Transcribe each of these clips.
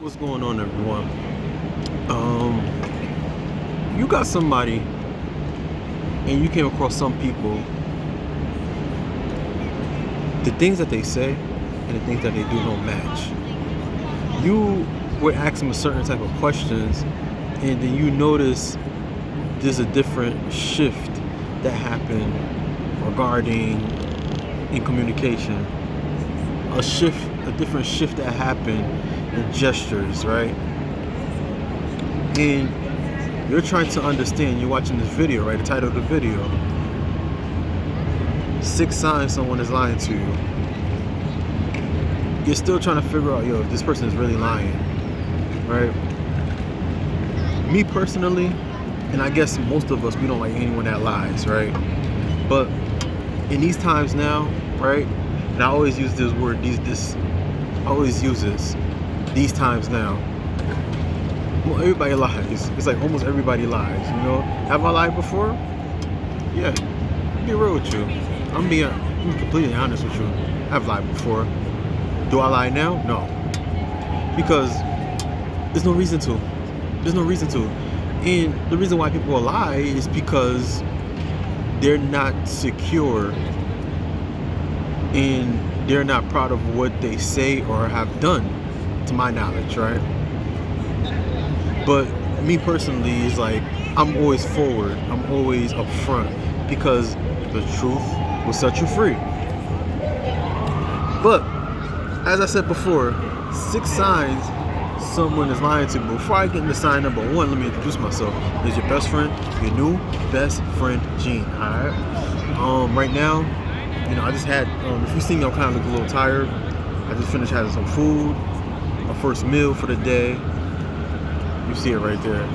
What's going on, everyone? You got somebody, and you came across some people. The things that they say and the things that they do don't match. You would ask them a certain type of questions, and then you notice there's a different shift that happened regarding in communication. A different shift that happened in gestures, right? And you're trying to understand, you're watching this video, right? The title of the video, 6 signs someone is lying to you. You're still trying to figure out, if this person is really lying, right? Me personally, and I guess most of us, we don't like anyone that lies, right? But in these times now, right? And I always use this word, I always use this, these times now. Well, everybody lies. It's like almost everybody lies, Have I lied before? Yeah. I'll be real with you. I'm being completely honest with you. I've lied before. Do I lie now? No. Because there's no reason to. There's no reason to. And the reason why people lie is because they're not secure and they're not proud of what they say or have done, to my knowledge, right? But me personally is like, I'm always forward. I'm always upfront because the truth will set you free. But as I said before, 6 signs someone is lying to me. Before I get into sign number 1, let me introduce myself. This is your best friend, your new best friend, Gene. All right. Right now, I just had. If you see me, I'm kind of a little tired. I just finished having some food, my first meal for the day. You see it right there.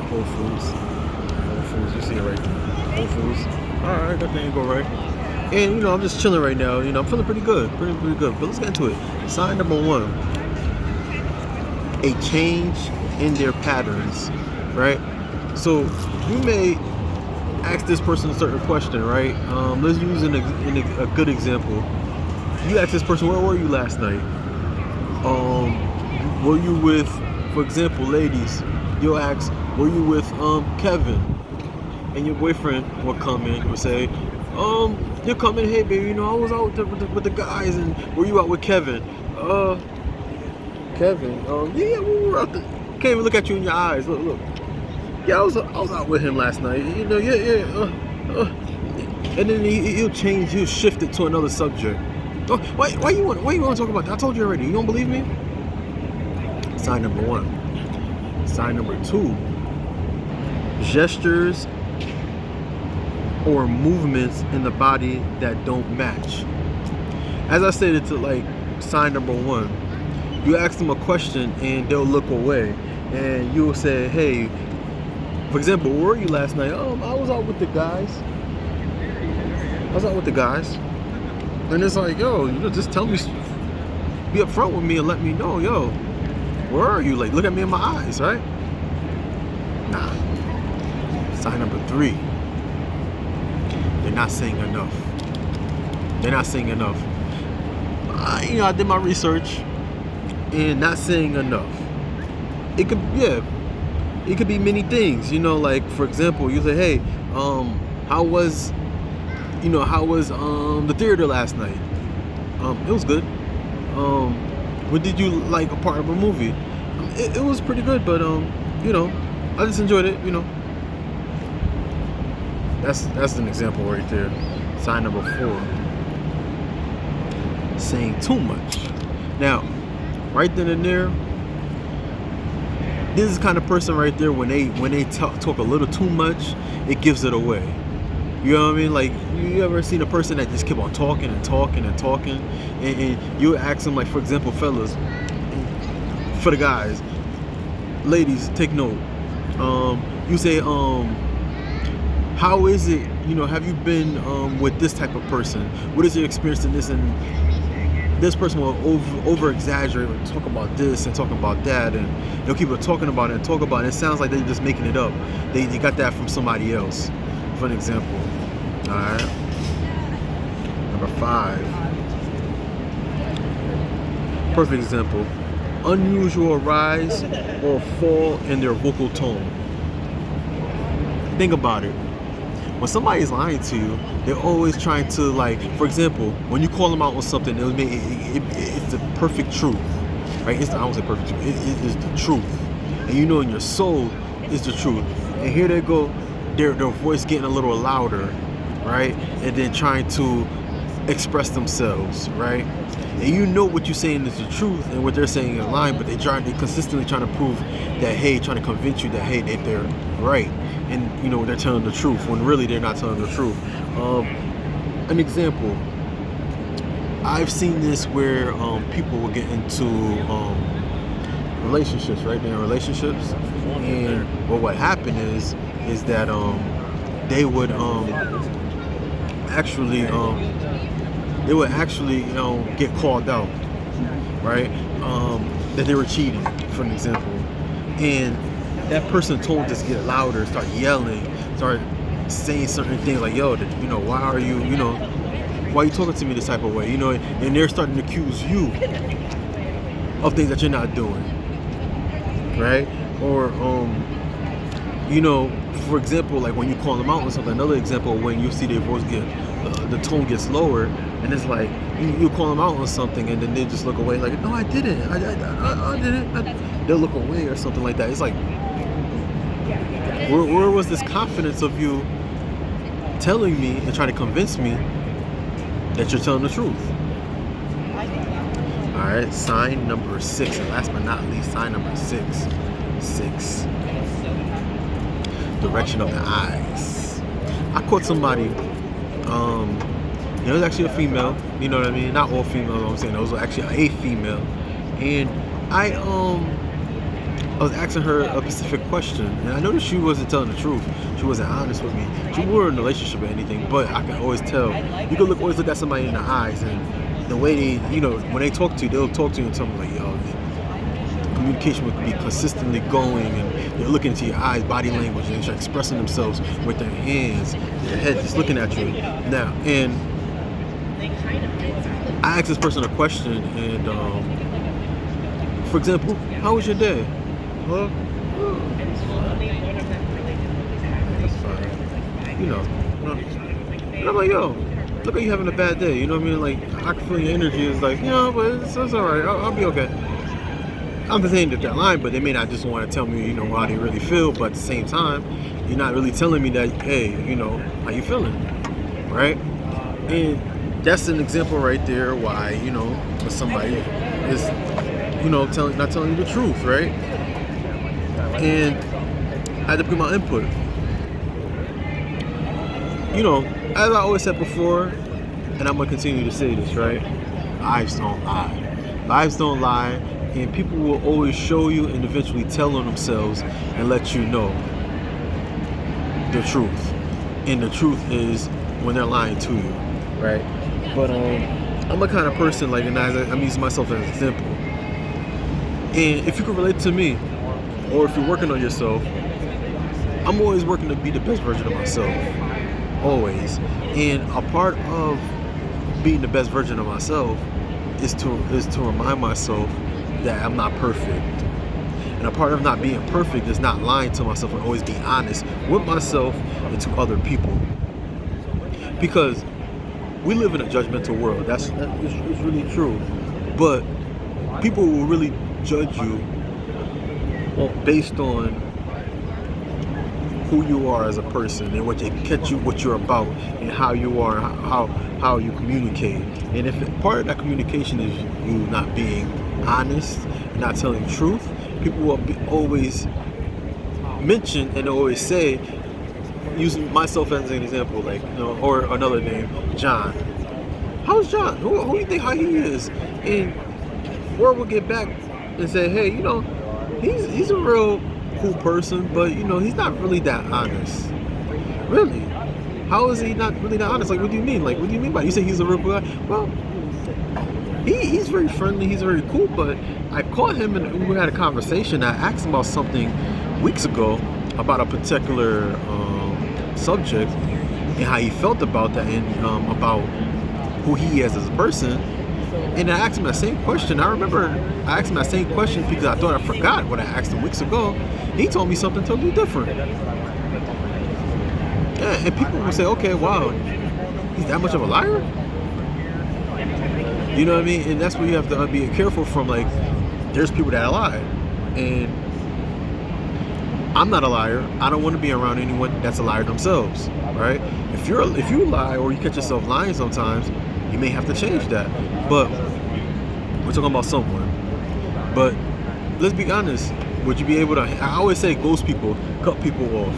Whole Foods. You see it right there. Whole Foods. All right, that thing go right. And I'm just chilling right now. I'm feeling pretty good, pretty good. But let's get into it. Sign number 1: a change in their patterns, right? So you may ask this person a certain question, right? Let's use a good example. You ask this person, "Where were you last night?" Were you with, for example, ladies? You'll ask, "Were you with Kevin?" And your boyfriend will come in and will say, "You're coming, hey baby, I was out with the guys, and were you out with Kevin?" Kevin, yeah, we were out there. Can't even look at you in your eyes. Look. Yeah, I was out with him last night. Yeah. And then he'll shift it to another subject. Oh, why you want to talk about that? I told you already. You don't believe me? Sign number 1. Sign number 2: gestures or movements in the body that don't match. As I stated to sign number 1, you ask them a question and they'll look away, and you'll say, "Hey, for example, where were you last night?" I was out with the guys. And it's like, just tell me, be upfront with me and let me know, where are you? Like, look at me in my eyes, right? Nah. Sign number 3: they're not saying enough. I did my research, and not saying enough. It could be many things. Like, for example, you say, "Hey, how was the theater last night?" It was good. What did you like a part of a movie? It was pretty good, but I just enjoyed it. That's an example right there. Sign number 4: saying too much. Now, right then and there, this is the kind of person right there, when they talk a little too much, it gives it away. You know what I mean? Like, you ever seen a person that just keep on talking, and you ask them, like, for example, fellas, for the guys, ladies, take note. You say, "How is it? Have you been with this type of person? What is your experience in this?" And this person will over exaggerate and talk about this and talk about that, and they'll keep talking about it and talk about it. It sounds like they're just making it up. They got that from somebody else. For an example. All right. Number 5. Perfect example. unusual rise or fall in their vocal tone. Think about it. When somebody's lying to you, they're always trying to, like, for example, when you call them out on something, it's the perfect truth, right? I don't say perfect truth. It is the truth, and you know in your soul is the truth. And here they go, their voice getting a little louder, right? And then trying to express themselves, right? And you know what you're saying is the truth, and what they're saying is lying, but they consistently trying to prove that, hey, trying to convince you that, hey, that they're right. And they're telling the truth when really they're not telling the truth. An example, I've seen this where people will get into relationships, right? They're in relationships, and what happened is that they would actually get called out, right? That they were cheating, for an example, and that person told just get louder, start yelling, start saying certain things like, yo, why are you, why are you talking to me this type of way? And they're starting to accuse you of things that you're not doing, right? Or, for example, like when you call them out on something, another example, when you see their voice the tone gets lower, and it's like, you call them out on something, and then they just look away, like, no, I didn't, I didn't. They'll look away or something like that. It's like, where was this confidence of you telling me and trying to convince me that you're telling the truth? All right, sign number 6, and last but not least, sign number 6. Direction of the eyes. I caught somebody. It was actually a female. You know what I mean? Not all females. I'm saying it was actually a female, and I was asking her a specific question, and I noticed she wasn't telling the truth. She wasn't honest with me. She wasn't in a relationship or anything, but I can always tell. You can always look at somebody in the eyes, and the way they, when they talk to you, they'll talk to you and tell me like, yo, communication would be consistently going, and they're looking into your eyes, body language, and they're expressing themselves with their hands, their head just looking at you. Now, and I asked this person a question, and for example, how was your day? Well, that's fine. And I'm like, yo, look at you having a bad day. You know what I mean? Like, I can feel your energy is like, but it's all right. I'll be okay. I'm not saying that they're lying, but they may not just want to tell me, how they really feel. But at the same time, you're not really telling me that, hey, how you feeling, right? And that's an example right there why, when somebody is, not telling you the truth, right? And I had to put my input. As I always said before, and I'm going to continue to say this, right? Lives don't lie. Lives don't lie, and people will always show you and eventually tell on themselves and let you know the truth. And the truth is when they're lying to you, right? But I'm a kind of person, like, and I'm using myself as an example. And if you can relate to me, or if you're working on yourself, I'm always working to be the best version of myself. Always. And a part of being the best version of myself is to remind myself that I'm not perfect. And a part of not being perfect is not lying to myself and always being honest with myself and to other people. Because we live in a judgmental world. It's really true. But people will really judge you based on who you are as a person and what you're about and how you are, how you communicate. And if part of that communication is you not being honest, not telling the truth, people will always mention and always say, using myself as an example, like, or another name, John. How's John? Who do you think how he is? And word will get back and say, hey, he's a real cool person, but he's not really that honest. Really? How is he not really that honest? Like, what do you mean? Like, what do you mean by it? You say he's a real cool guy? Well, he's very friendly, he's very cool, but I caught him and we had a conversation. I asked him about something weeks ago about a particular subject and how he felt about that and about who he is as a person. And I asked him that same question. I remember I asked him that same question because I thought I forgot what I asked him weeks ago. He told me something totally different. Yeah, and people will say, okay, wow, he's that much of a liar? You know what I mean? And that's where you have to be careful from, like, there's people that lie. And I'm not a liar. I don't want to be around anyone that's a liar themselves, right? If you lie or you catch yourself lying sometimes, you may have to change that. But we're talking about someone. But let's be honest. Would you be able to? I always say ghost people, cut people off.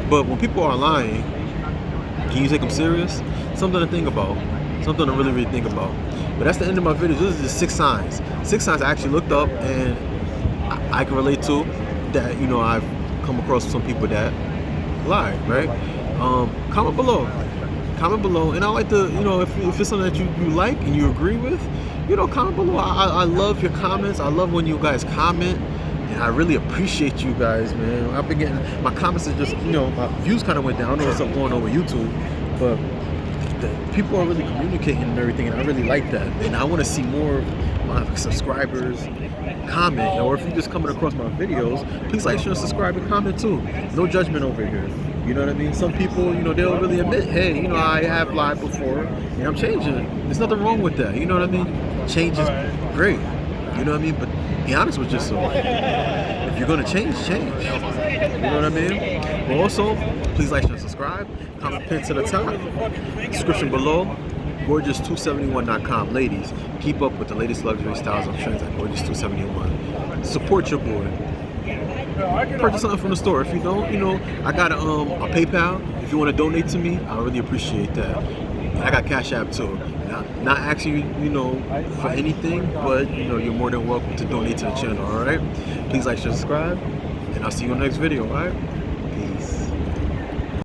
But when people are lying, can you take them serious? Something to think about. Something to really, really think about. But that's the end of my video. This is just 6 signs. 6 signs I actually looked up and I can relate to that. You know, I've come across some people that lie, right? Comment below. Comment below. And I like to, you know, if it's something that you like and you agree with, you know, comment below. I love your comments. I love when you guys comment. And I really appreciate you guys, man. I've been getting, my comments are just, you know, my views kind of went down. I know what's up going on with YouTube, but people are really communicating and everything, and I really like that. And I want to see more of my subscribers comment, or if you're just coming across my videos, please like, share, subscribe, and comment too. No judgment over here. You know what I mean? Some people, you know, they'll really admit, hey, you know, I have lied before, and I'm changing. There's nothing wrong with that. You know what I mean? Change is great. You know what I mean? But be honest with yourself. If you're gonna change, change. You know what I mean? But also, please like, share, subscribe. Comment pin to the top. Description below. Gorgeous271.com. Ladies, keep up with the latest luxury styles and trends at Gorgeous271. Support your boy. Purchase something from the store. If you don't, you know, I got a PayPal. If you want to donate to me, I really appreciate that. I got Cash App too. Not asking you, you know, for anything, but you know, you're more than welcome to donate to the channel. All right. Please like, share, subscribe, and I'll see you in the next video. All right. Peace.